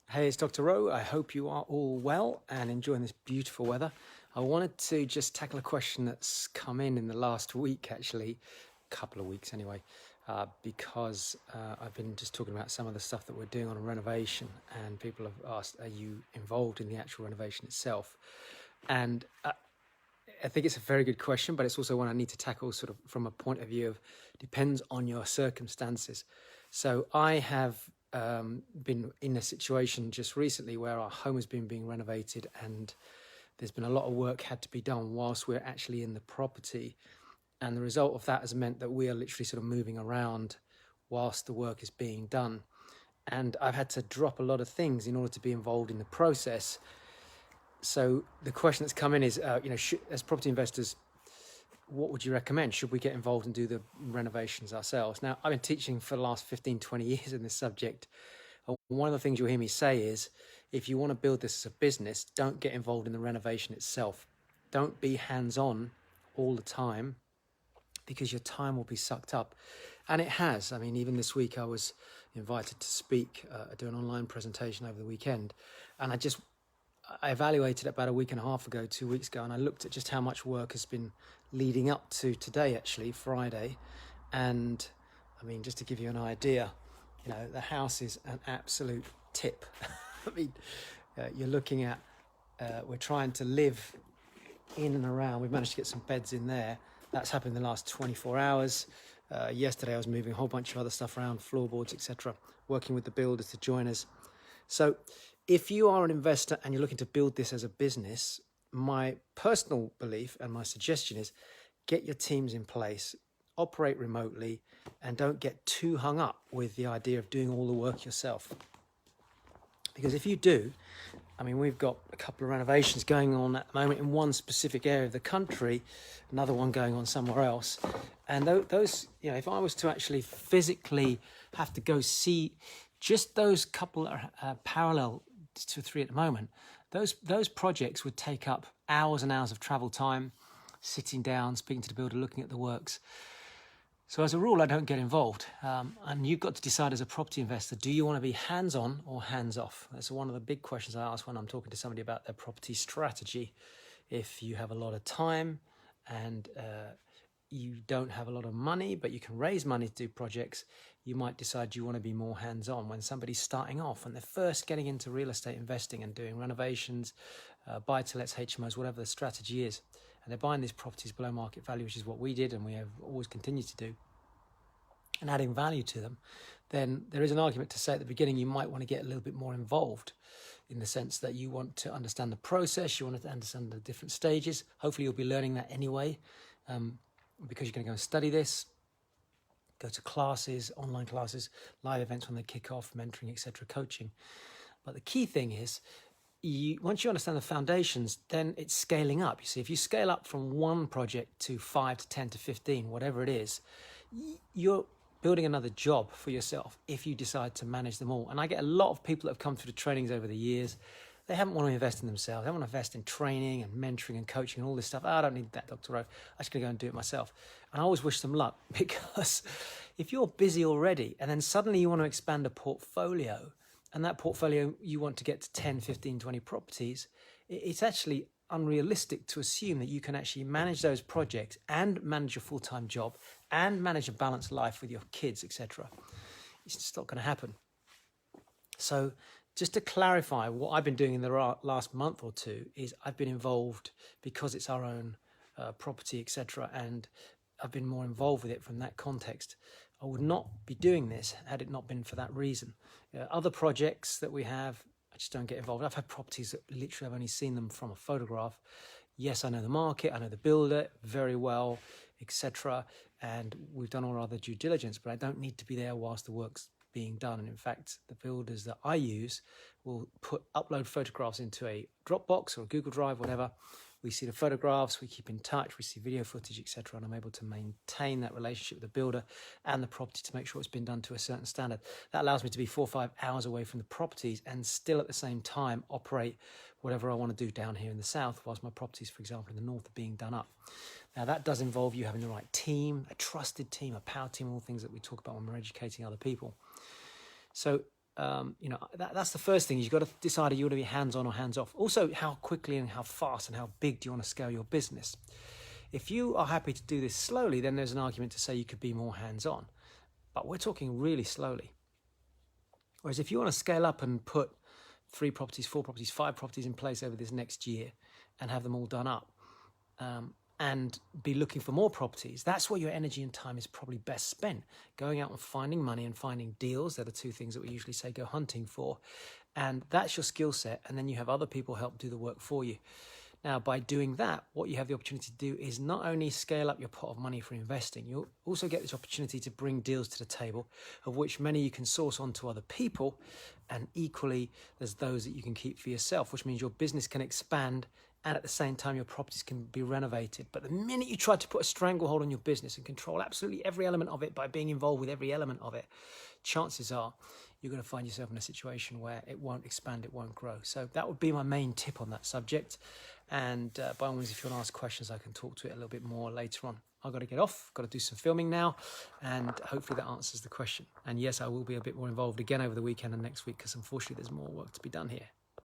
Hey, it's Dr. Rowe. I hope you are all well and enjoying this beautiful weather. I wanted to just tackle a question that's come in the last week, actually, a couple of weeks anyway, because I've been just talking about some of the stuff that we're doing on a renovation, and people have asked, are you involved in the actual renovation itself? And I think it's a very good question, but it's also one I need to tackle sort of from a point of view of depends on your circumstances. So I have been in a situation just recently where our home has been being renovated, and there's been a lot of work had to be done whilst we're actually in the property. And the result of that has meant that we are literally sort of moving around whilst the work is being done. And I've had to drop a lot of things in order to be involved in the process. So the question that's come in is, as property investors, what would you recommend? Should we get involved and do the renovations ourselves? Now, I've been teaching for the last 15, 20 years in this subject. One of the things you'll hear me say is, if you want to build this as a business, don't get involved in the renovation itself. Don't be hands-on all the time, because your time will be sucked up. And it has. I mean, even this week I was invited to speak, do an online presentation over the weekend. And I evaluated it about a week and a half ago, 2 weeks ago, and I looked at just how much work has been leading up to today, actually, Friday. And I mean, just to give you an idea, the house is an absolute tip. I mean, you're looking at, we're trying to live in and around. We've managed to get some beds in there. That's happened in the last 24 hours. Yesterday I was moving a whole bunch of other stuff around, floorboards, etc., working with the builders to join us. So if you are an investor and you're looking to build this as a business, my personal belief and my suggestion is get your teams in place, operate remotely, and don't get too hung up with the idea of doing all the work yourself. Because if you do, I mean, we've got a couple of renovations going on at the moment in one specific area of the country, another one going on somewhere else. And those, if I was to actually physically have to go see just those couple parallel to three at the moment, those projects would take up hours and hours of travel time, sitting down, speaking to the builder, looking at the works. So as a rule, I don't get involved. And you've got to decide as a property investor, do you want to be hands-on or hands-off? That's one of the big questions I ask when I'm talking to somebody about their property strategy. If you have a lot of time and you don't have a lot of money, but you can raise money to do projects, you might decide you want to be more hands-on. When somebody's starting off and they're first getting into real estate investing and doing renovations, buy-to-lets, HMOs, whatever the strategy is, and they're buying these properties below market value, which is what we did and we have always continued to do, and adding value to them, then there is an argument to say at the beginning you might want to get a little bit more involved, in the sense that you want to understand the process, you want to understand the different stages. Hopefully you'll be learning that anyway, because you're going to go and study this, go to classes, online classes, live events when they kick off, mentoring, etc., coaching. But the key thing is, once you understand the foundations, then it's scaling up. You see, if you scale up from one project to 5 to 10 to 15, whatever it is, you're building another job for yourself if you decide to manage them all. And I get a lot of people that have come through the trainings over the years. They haven't want to invest in themselves. They want to invest in training and mentoring and coaching and all this stuff. I don't need that, Dr. Rowe. I'm just going to go and do it myself. And I always wish them luck, because if you're busy already and then suddenly you want to expand a portfolio, and that portfolio you want to get to 10, 15, 20 properties, it's actually unrealistic to assume that you can actually manage those projects and manage your full-time job and manage a balanced life with your kids, etc. It's just not going to happen. So just to clarify, what I've been doing in the last month or two is I've been involved because it's our own property, etc., and I've been more involved with it from that context. I would not be doing this had it not been for that reason. Other projects that we have, I just don't get involved. I've had properties that literally I've only seen them from a photograph. Yes, I know the market, I know the builder very well, etc., and we've done all our other due diligence, but I don't need to be there whilst the work's being done. And in fact, the builders that I use will upload photographs into a Dropbox or a Google Drive, whatever. We see the photographs, we keep in touch, we see video footage, etc., and I'm able to maintain that relationship with the builder and the property to make sure it's been done to a certain standard. That allows me to be 4 or 5 hours away from the properties and still at the same time operate whatever I want to do down here in the south, whilst my properties, for example, in the north are being done up. Now, that does involve you having the right team, a trusted team, a power team, all things that we talk about when we're educating other people. So that's the first thing. You've got to decide if you want to be hands-on or hands-off. Also, how quickly and how fast and how big do you want to scale your business? If you are happy to do this slowly, then there's an argument to say you could be more hands-on. But we're talking really slowly. Whereas if you want to scale up and put 3 properties, 4 properties, 5 properties in place over this next year and have them all done up, and be looking for more properties, that's where your energy and time is probably best spent. Going out and finding money and finding deals. They're the 2 things that we usually say go hunting for. And that's your skill set. And then you have other people help do the work for you. Now, by doing that, what you have the opportunity to do is not only scale up your pot of money for investing, you'll also get this opportunity to bring deals to the table, of which many you can source onto other people. And equally, there's those that you can keep for yourself, which means your business can expand and at the same time your properties can be renovated. But the minute you try to put a stranglehold on your business and control absolutely every element of it by being involved with every element of it, chances are you're going to find yourself in a situation where it won't expand, it won't grow. So that would be my main tip on that subject. And by all means, if you want to ask questions, I can talk to it a little bit more later on. I've got to get off, got to do some filming now, and hopefully that answers the question. And yes, I will be a bit more involved again over the weekend and next week, because unfortunately there's more work to be done here.